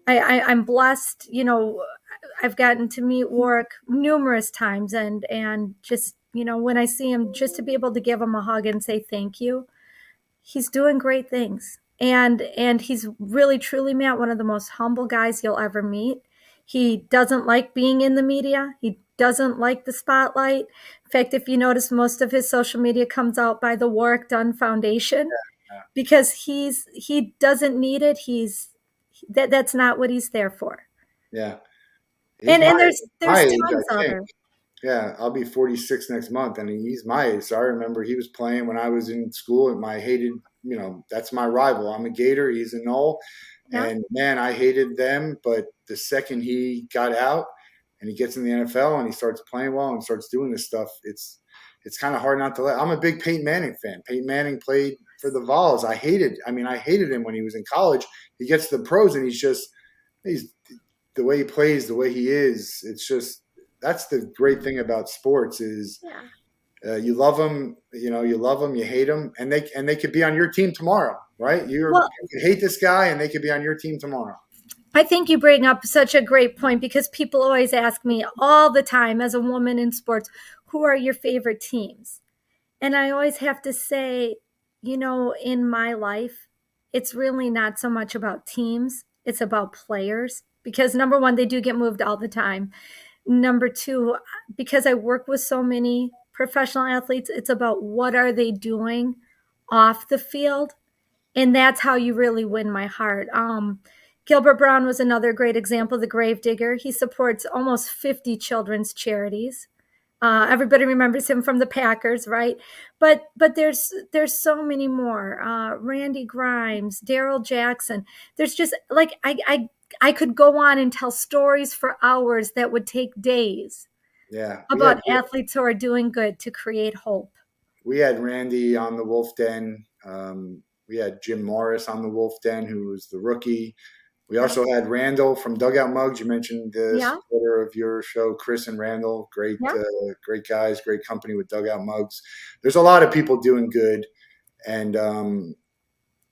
I'm blessed, I've gotten to meet Warwick numerous times and just, when I see him, just to be able to give him a hug and say thank you. He's doing great things. And he's really truly, Matt, one of the most humble guys you'll ever meet. He doesn't like being in the media. He doesn't like the spotlight. In fact, if you notice, most of his social media comes out by the Warwick Dunn Foundation because he doesn't need it. That's not what he's there for. Yeah. He's And my there's age, tons I of think. her. Yeah, I'll be 46 next month, and he's my age. So I remember he was playing when I was in school, and my hated, that's my rival. I'm a Gator, he's a Knoll, Yeah. and man, I hated them. But the second he got out and he gets in the NFL and he starts playing well and starts doing this stuff, it's kind of hard not to let. I'm a big Peyton Manning fan. Peyton Manning played for the Vols. I hated him when he was in college. He gets to the pros and he's the way he plays, the way he is. It's just that's the great thing about sports is Yeah. you love them, you love them, you hate them, and they could be on your team tomorrow, right? Well, You could hate this guy, and they could be on your team tomorrow. I think you bring up such a great point because people always ask me all the time as a woman in sports, who are your favorite teams? And I always have to say, in my life, it's really not so much about teams, it's about players. Because number one, they do get moved all the time. Number two, because I work with so many professional athletes, it's about what are they doing off the field, and that's how you really win my heart. Gilbert Brown was another great example, the gravedigger. He supports almost 50 children's charities. Everybody remembers him from the Packers, right? But there's so many more. Randy Grimes, Daryl Jackson. There's just like I could go on and tell stories for hours that would take days Yeah, about athletes who are doing good to create hope. we had Randy on the Wolf Den. We had Jim Morris on the Wolf Den, who was the rookie. We Yeah. also had Randall from Dugout Mugs. You mentioned the Yeah. supporter of your show, Chris and Randall. Great, Yeah. great guys, great company with Dugout Mugs. There's a lot of people doing good, and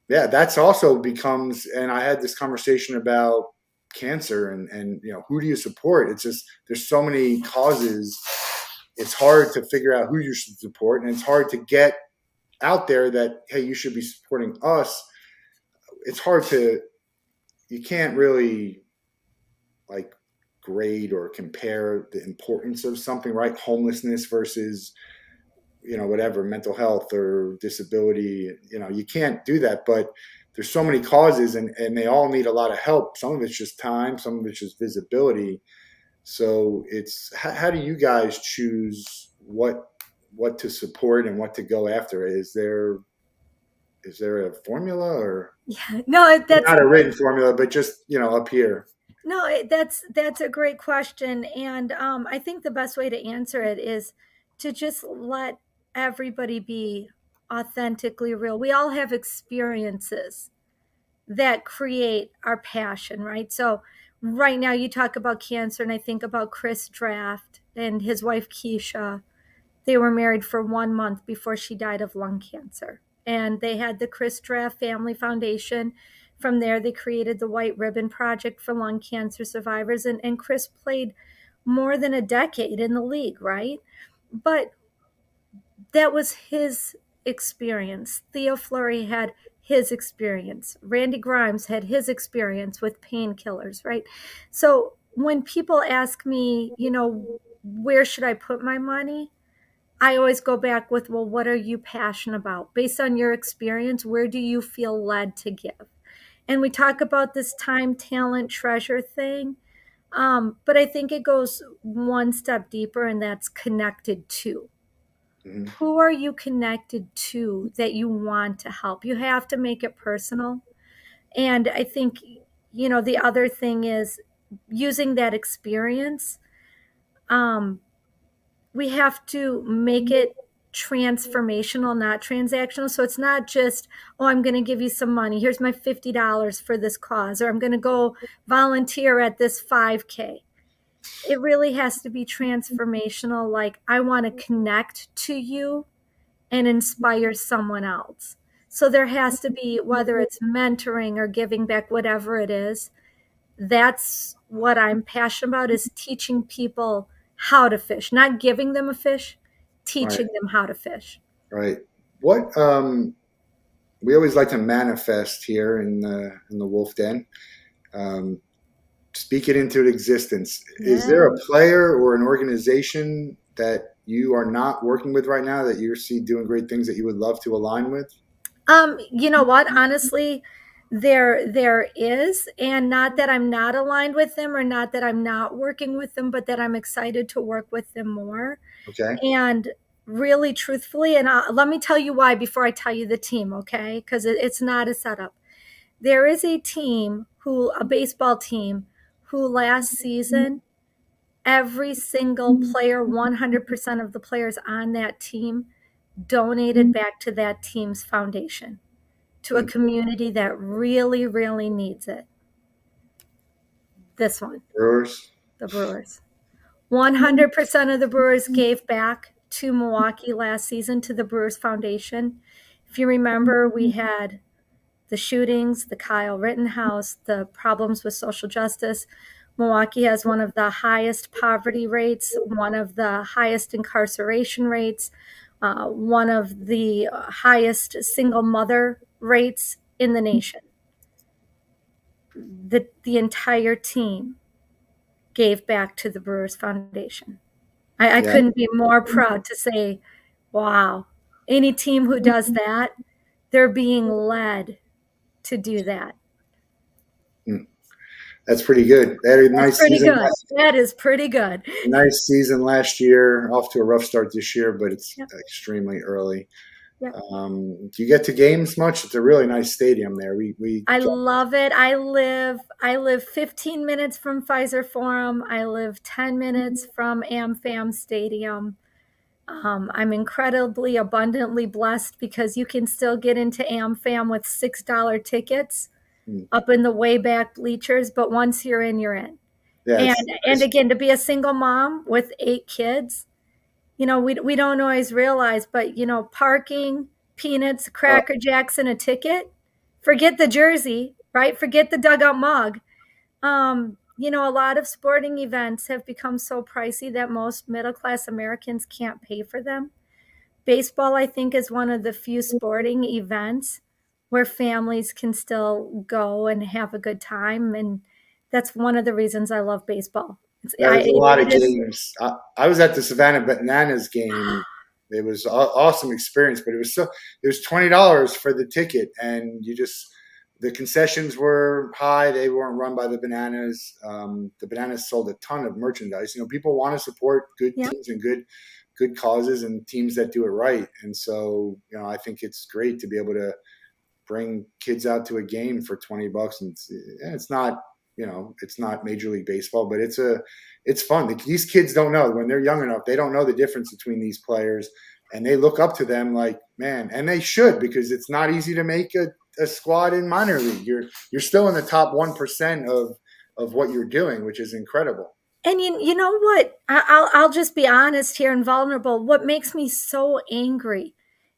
yeah, that's also becomes. And I had this conversation about cancer and who do you support? It's just there's so many causes. It's hard to figure out who you should support, and it's hard to get out there that hey, you should be supporting us. It's hard to you can't really like grade or compare the importance of something, right? Homelessness versus whatever mental health or disability. You can't do that, but there's so many causes and they all need a lot of help. Some of it's just time, some of it's just visibility. So it's how do you guys choose what to support and what to go after? Is there a formula or Yeah. No, that's not a written formula, but just up here? no, that's a great question, and I think the best way to answer it is to just let everybody be authentically real. We all have experiences that create our passion, right? So, right now, you talk about cancer, and I think about Chris Draft and his wife Keisha. They were married for 1 month before she died of lung cancer. And they had the Chris Draft Family Foundation. From there, they created the White Ribbon Project for lung cancer survivors. And Chris played more than a decade in the league, right? But that was his experience. Theo Fleury had his experience. Randy Grimes had his experience with painkillers, right? So when people ask me, where should I put my money? I always go back with, well, what are you passionate about? Based on your experience, where do you feel led to give? And we talk about this time, talent, treasure thing. But I think it goes one step deeper, and that's connected to. Mm-hmm. Who are you connected to that you want to help? You have to make it personal. And I think, the other thing is using that experience. Um, we have to make it transformational, not transactional. So it's not just, oh, I'm going to give you some money. Here's my $50 for this cause, or I'm going to go volunteer at this 5K. It really has to be transformational. Like, I want to connect to you and inspire someone else. So there has to be, whether it's mentoring or giving back, whatever it is, that's what I'm passionate about, is teaching people how to fish, not giving them a fish, Right, teaching them how to fish. right. What we always like to manifest here in the Wolf Den. Um, speak it into existence. Is there Yeah. a player or an organization that you are not working with right now that you see doing great things that you would love to align with? You know what? Honestly, there is, and not that I'm not aligned with them or not that I'm not working with them, but that I'm excited to work with them more. Okay. And really truthfully, and let me tell you why before I tell you the team, okay? Because it's not a setup. There is a baseball team, who last season, every single player, 100% of the players on that team donated back to that team's foundation, to a Hmm. community that really, really needs it. This one, Brewers. the Brewers. 100% of the Brewers gave back to Milwaukee last season, to the Brewers Foundation. If you remember, we had the shootings, the Kyle Rittenhouse, the problems with social justice. Milwaukee has one of the highest poverty rates, one of the highest incarceration rates, one of the highest single mother rates in the nation. The entire team gave back to the Brewers Foundation. I Yeah. couldn't be more proud to say, wow, any team who does that, they're being led to do that. Hmm. That's pretty good. They had a That's nice pretty season good. That is pretty good. last year. Off to a rough start this year, but it's Yep, extremely early. yep. Do you get to games much? It's a really nice stadium there. We I love it. I live 15 minutes from Pfizer Forum. I live 10 minutes from AmFam Stadium. I'm incredibly abundantly blessed because you can still get into AmFam with $6 tickets hmm, up in the way back bleachers, but once you're in, you're in. yeah, And it's again, to be a single mom with 8 kids, we don't always realize, but parking, peanuts, uh, Cracker Jacks, and a ticket. Forget the jersey, right? Forget the dugout mug. A lot of sporting events have become so pricey that most middle class Americans can't pay for them. Baseball, I think, is one of the few sporting events where families can still go and have a good time, and that's one of the reasons I love baseball. there's a lot of It is. games. I was at the Savannah Bananas game. It was an awesome experience, but it was $20 for the ticket, and the concessions were high. They weren't run by the Bananas. The Bananas sold a ton of merchandise. People want to support good Yeah. teams and good causes and teams that do it right. And so, I think it's great to be able to bring kids out to a game for $20, and it's not, it's not Major League Baseball, but it's fun. These kids don't know, when they're young enough, they don't know the difference between these players, and they look up to them like, man, and they should, because it's not easy to make a squad in minor league. You're still in the top 1% of what you're doing, which is incredible. And you know what? I'll just be honest here and vulnerable. What makes me so angry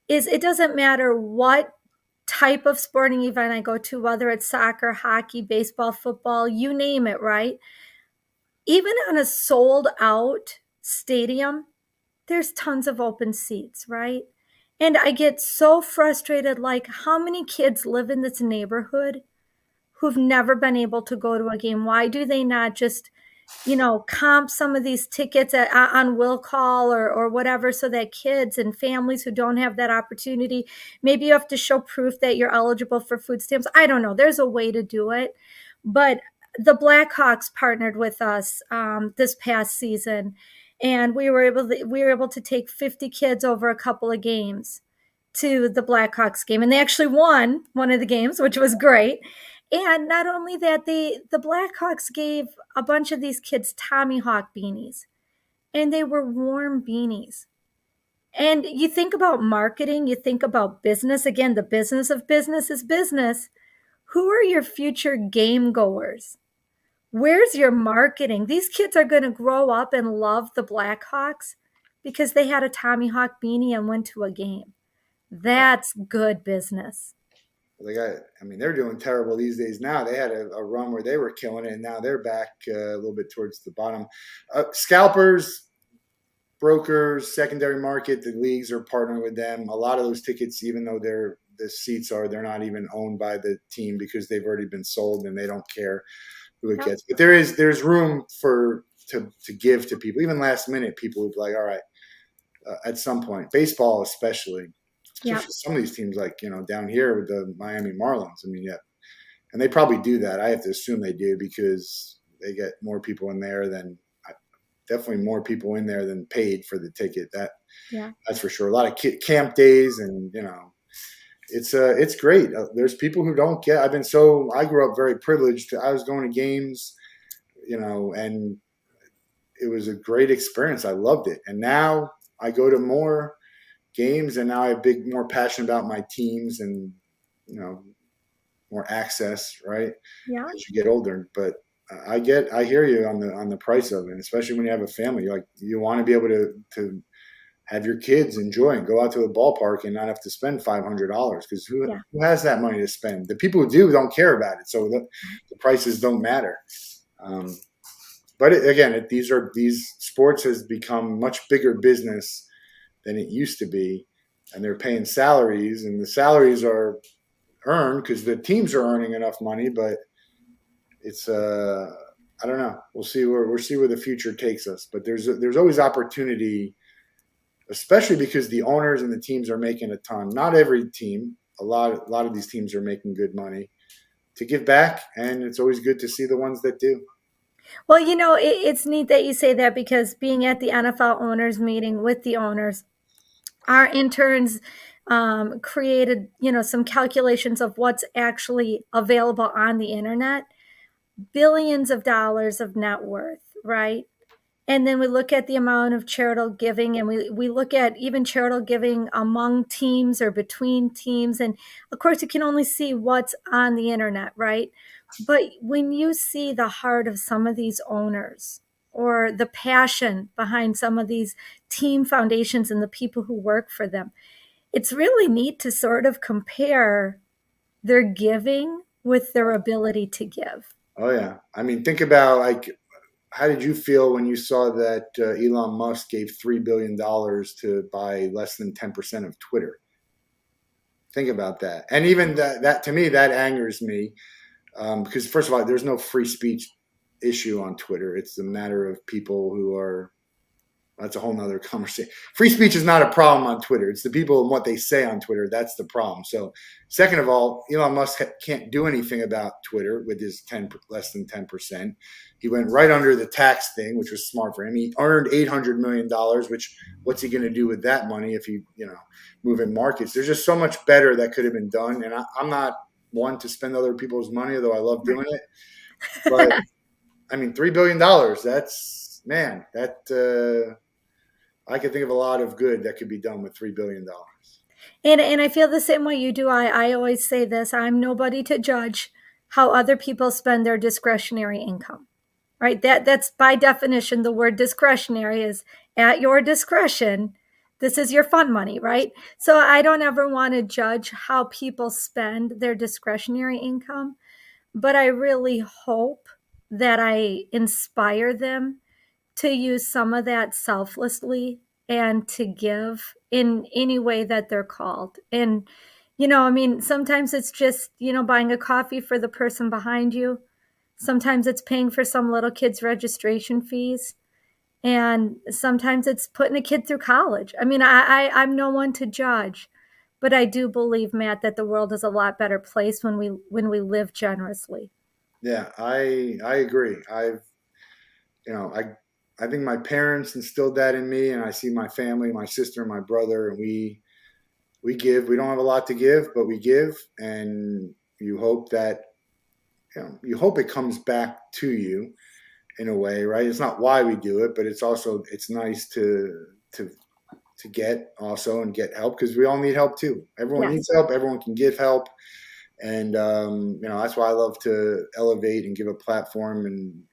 is it doesn't matter what type of sporting event I go to, whether it's soccer, hockey, baseball, football, you name it, right? Even on a sold out stadium, there's tons of open seats, right? And I get so frustrated, like, how many kids live in this neighborhood who've never been able to go to a game? Why do they not just comp some of these tickets on will call or whatever, so that kids and families who don't have that opportunity, maybe you have to show proof that you're eligible for food stamps. I don't know. There's a way to do it. But the Blackhawks partnered with us this past season, and we were able to take 50 kids over a couple of games to the Blackhawks game, and they actually won one of the games, which was great. And not only that, the Blackhawks gave a bunch of these kids Tommy Hawk beanies, and they were warm beanies. And you think about marketing, you think about business. Again, the business of business is business. Who are your future game goers? Where's your marketing? These kids are going to grow up and love the Blackhawks because they had a Tommy Hawk beanie and went to a game. That's good business. I mean, they're doing terrible these days now. They had a run where they were killing it, and now they're back a little bit towards the bottom. Scalpers, brokers, secondary market, the leagues are partnering with them. A lot of those tickets, even though they're not even owned by the team because they've already been sold and they don't care. who it Yep. gets. But there's room for to give to people. Even last minute, people would be like, all right, at some point, baseball especially Yep. some of these teams like down here with the Miami Marlins. I mean, yeah, and they probably do that. I have to assume they do because they get more people in there than definitely more people in there than paid for the ticket. Yeah. That's for sure. A lot of camp days, and it's great. There's people who don't get. I grew up very privileged. I was going to games, and it was a great experience. I loved it, and now I go to more games, and now I have more passion about my teams, and you know more access, right? Yeah. As you get older. But I hear you on the price of it, especially when you have a family. Like you want to be able to have your kids enjoy and go out to a ballpark and not have to spend $500 because Yeah. who has that money to spend? The people who do don't care about it, so the prices don't matter. Um, but again, these sports has become much bigger business than it used to be, and they're paying salaries, and the salaries are earned because the teams are earning enough money, but it's I don't know. We'll see where the future takes us. But there's always opportunity, especially because the owners and the teams are making a ton. Not every team, a lot of these teams are making good money to give back, and it's always good to see the ones that do. Well, it's neat that you say that because being at the NFL owners meeting with the owners, our interns created, some calculations of what's actually available on the internet, billions of dollars of net worth, right? And then we look at the amount of charitable giving, and we look at even charitable giving among teams or between teams. And of course, you can only see what's on the internet, right? But when you see the heart of some of these owners or the passion behind some of these team foundations and the people who work for them, it's really neat to sort of compare their giving with their ability to give. Oh yeah, I mean, think about like how did you feel when you saw that Elon Musk gave $3 billion to buy less than 10% of Twitter? Think about that, and even that to me that angers me because first of all, there's no free speech issue on Twitter. It's a matter of people who are. That's a whole nother conversation. Free speech is not a problem on Twitter. It's the people and what they say on Twitter. That's the problem. So, second of all, Elon Musk can't do anything about Twitter with his less than 10%. He went right under the tax thing, which was smart for him. He earned $800 million, which what's he going to do with that money if he, move in markets? There's just so much better that could have been done. And I'm not one to spend other people's money, although I love doing it. But I mean, $3 billion. That's man, that I can think of a lot of good that could be done with $3 billion. And I feel the same way you do. I always say this, I'm nobody to judge how other people spend their discretionary income. Right? That's by definition the word discretionary is at your discretion. This is your fun money, right? So I don't ever want to judge how people spend their discretionary income, but I really hope that I inspire them to use some of that selflessly and to give in any way that they're called. And, I mean, sometimes it's just, buying a coffee for the person behind you. Sometimes it's paying for some little kid's registration fees. And sometimes it's putting a kid through college. I mean, I'm no one to judge, but I do believe, Matt, that the world is a lot better place when we live generously. Yeah, I agree. You know, I think my parents instilled that in me, and I see my family, my sister, and my brother, and we give. We don't have a lot to give, but we give, and you hope that you hope it comes back to you in a way, right? It's not why we do it, but it's nice to get also and get help because we all need help too. Everyone Yes. needs help. Everyone can give help, and that's why I love to elevate and give a platform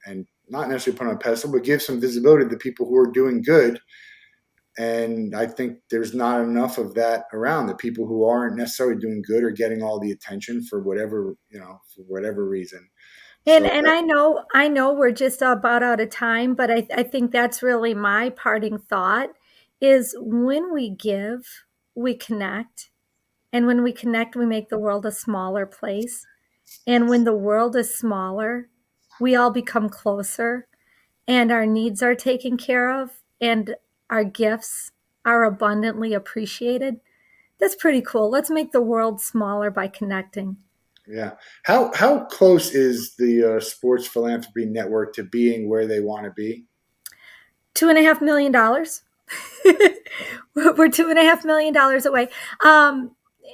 and not necessarily put on a pedestal, but give some visibility to people who are doing good. And I think there's not enough of that around. The people who aren't necessarily doing good are getting all the attention for whatever reason. And So and I know we're just about out of time, but I think that's really my parting thought is when we give, we connect. And when we connect, we make the world a smaller place. And when the world is smaller, we all become closer and our needs are taken care of and our gifts are abundantly appreciated. That's pretty cool. Let's make the world smaller by connecting. Yeah. How close is the Sports Philanthropy Network to being where they want to be? $2.5 million. We're $2.5 million away.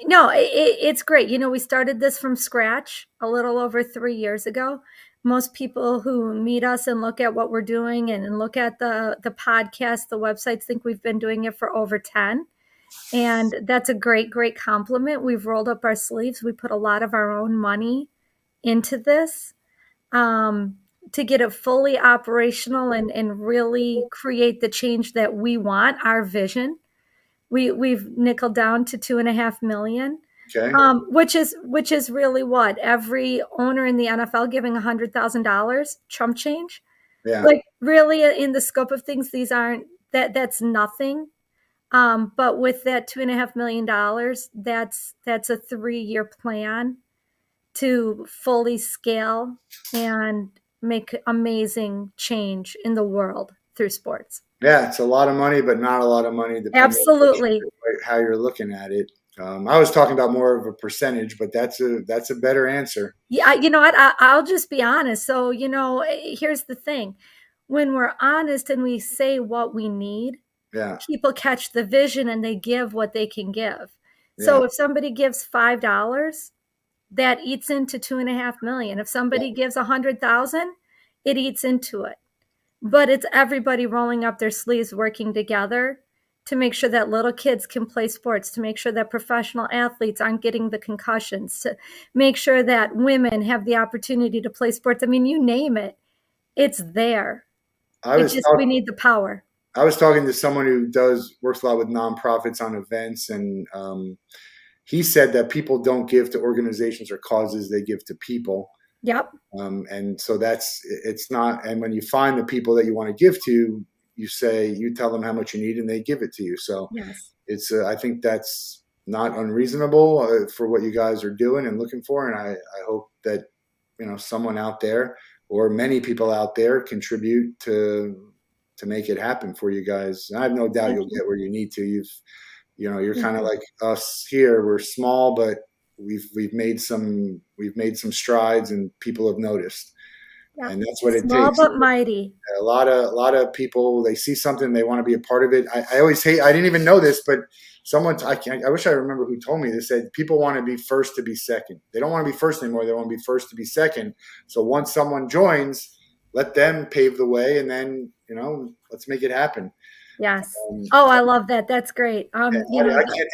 No, it's great. We started this from scratch a little over 3 years ago. Most people who meet us and look at what we're doing and look at the podcast, the websites, think we've been doing it for over 10. And that's a great, great compliment. We've rolled up our sleeves. We put a lot of our own money into this. To get it fully operational and really create the change that we want, our vision. We've nickeled down to 2.5 million, Okay. which is really what every owner in the NFL giving $100,000 chump change. Yeah. Like really, in the scope of things, these aren't that's nothing. But with that $2.5 million, that's a 3-year plan to fully scale and make amazing change in the world through sports. Yeah, it's a lot of money, but not a lot of money depending on Absolutely. how you're looking at it. I was talking about more of a percentage, but that's a better answer. Yeah, you know what? I'll just be honest. So, here's the thing. When we're honest and we say what we need, Yeah, people catch the vision and they give what they can give. yeah, So if somebody gives $5, that eats into 2.5 million. If yeah. somebody gives 100,000, it eats into it. But it's everybody rolling up their sleeves, working together to make sure that little kids can play sports, to make sure that professional athletes aren't getting the concussions, to make sure that women have the opportunity to play sports. I mean, you name it, it's there. I was We talk, need the power. I was talking to someone who does works a lot with nonprofits on events, and he said that people don't give to organizations or causes; they give to people. Yep. And so it's not. And when you find the people that you want to give to, you tell them how much you need, and they give it to you. So Yes. I think that's not unreasonable for what you guys are doing and looking for. And I hope that someone out there or many people out there contribute to make it happen for you guys. And I have no doubt Thank you'll you. get where you need to. You're Thank kind of you. like us here. We're small, but we've made some strides, and people have noticed, Yep. and that's what it Small takes. but mighty. A lot of people, they see something, they want to be a part of it. I always hate. I didn't even know this, but I wish I remember who told me this. Said people want to be first to be second. They don't want to be first anymore. They want to be first to be second. So once someone joins, let them pave the way, and then let's make it happen. Yes. Um, Oh, I love that. That's great. I can't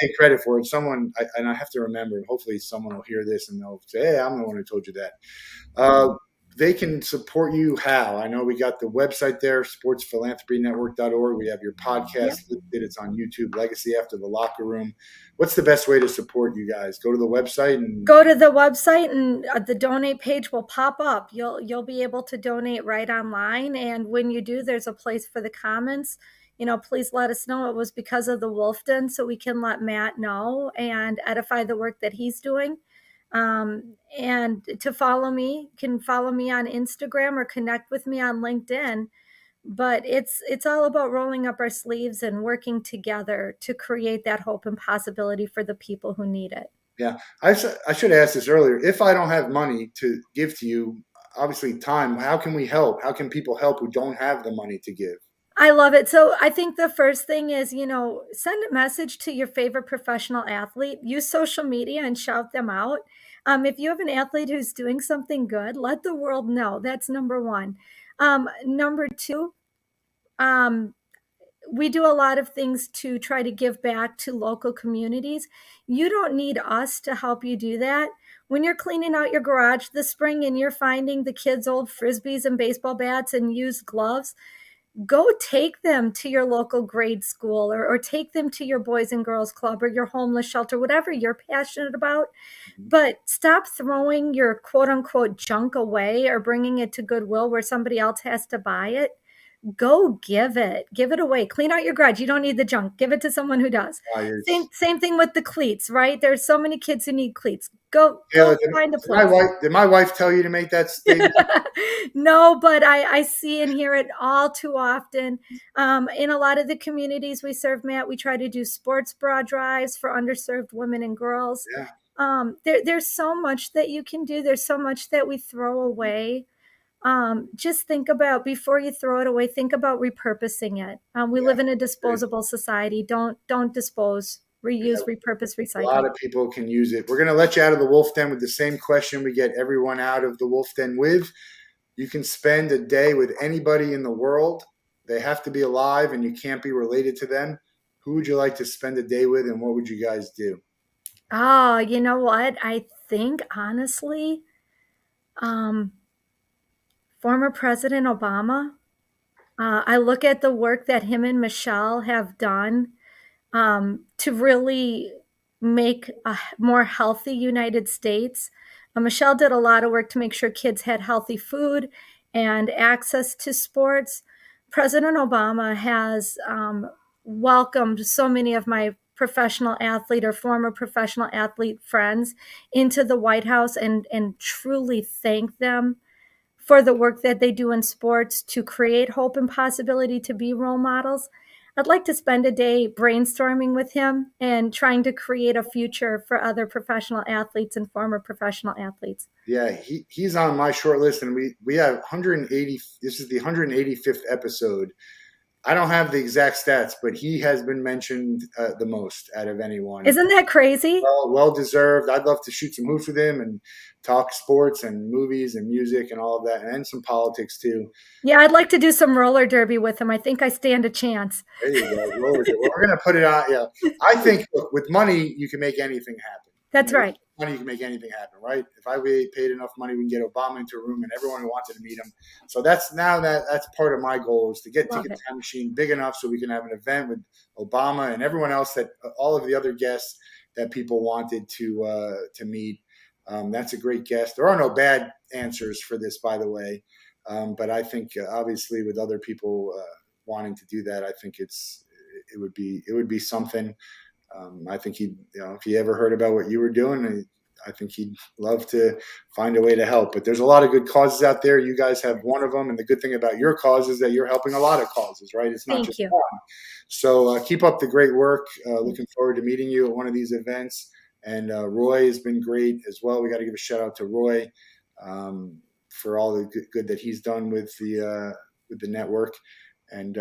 take credit for it. And I have to remember. Hopefully, someone will hear this and they'll say, "Hey, I'm the one who told you that." Uh, they can support you how? I know we got the website there, sportsphilanthropynetwork.org. We have your podcast Yep. listed. It's on YouTube, Legacy After the Locker Room. What's the best way to support you guys? Go to the website and Go to the website and the donate page will pop up. You'll be able to donate right online, and when you do, there's a place for the comments. Please let us know it was because of the Wolfden, so we can let Matt know and edify the work that he's doing. And to follow me, you can follow me on Instagram or connect with me on LinkedIn. But it's all about rolling up our sleeves and working together to create that hope and possibility for the people who need it. yeah, I should have asked this earlier. If I don't have money to give to you, obviously time, how can we help? How can people help who don't have the money to give? I love it. So I think the first thing is, send a message to your favorite professional athlete. Use social media and shout them out. If you have an athlete who's doing something good, let the world know. That's number one. Number two, um, we do a lot of things to try to give back to local communities. You don't need us to help you do that. When you're cleaning out your garage this spring and you're finding the kids' old frisbees and baseball bats and used gloves, go take them to your local grade school or take them to your boys and girls club or your homeless shelter, whatever you're passionate about. But stop throwing your quote unquote junk away or bringing it to Goodwill where somebody else has to buy it. go give it away. Clean out your garage. You don't need the junk. Give it to someone who does. Same thing with the cleats, right? There's so many kids who need cleats. Go Taylor, find a did my place. wife did my wife tell you to make that statement? No, but I see and hear it all too often. In a lot of the communities we serve, Matt, we try to do sports bra drives for underserved women and girls. Yeah, There's so much that you can do. There's so much that we throw away. Just think about, before you throw it away, think about repurposing it. We yeah. live in a disposable society. Don't dispose, Yeah, reuse, repurpose, a lot recycle. of people can use it. We're going to let you out of the Wolf Den with the same question we get everyone out of the Wolf Den with. You can spend a day with anybody in the world. They have to be alive and you can't be related to them. Who would you like to spend a day with and what would you guys do? Oh, you know what? I think honestly, um, former President Obama. I look at the work that him and Michelle have done to really make a more healthy United States. Michelle did a lot of work to make sure kids had healthy food and access to sports. President Obama has welcomed so many of my professional athlete or former professional athlete friends into the White House and truly thank them for the work that they do in sports to create hope and possibility, to be role models. I'd like to spend a day brainstorming with him and trying to create a future for other professional athletes and former professional athletes. Yeah, he's on my short list and we have 180. This is the 185th episode. I don't have the exact stats, but he has been mentioned the most out of anyone. Isn't that crazy? Well deserved. I'd love to shoot some hoops with him and talk sports and movies and music and all of that, and some politics too. Yeah, I'd like to do some roller derby with him. I think I stand a chance. There you go. Well, we're going to put it on. Yeah, I think look, with money you can make anything happen. That's right. Money you can make anything happen, right? If I paid enough money, we can get Obama into a room and everyone who wanted to meet him. So that's part of my goal is to get Love Ticket it. Time Machine big enough so we can have an event with Obama and everyone else, that all of the other guests that people wanted to meet. That's a great guest. There are no bad answers for this, by the way, but I think obviously with other people wanting to do that, I think it would be something. I think if he ever heard about what you were doing, I think he'd love to find a way to help. But there's a lot of good causes out there. You guys have one of them, and the good thing about your cause is that you're helping a lot of causes, right? It's not Thank just you. one. So keep up the great work. Looking forward to meeting you at one of these events. And Roy has been great as well. We got to give a shout out to Roy for all the good that he's done with the network. And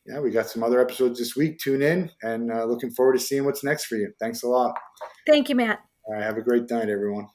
yeah, we got some other episodes this week. Tune in and looking forward to seeing what's next for you. Thanks a lot. Thank you, Matt. All right, have a great night, everyone.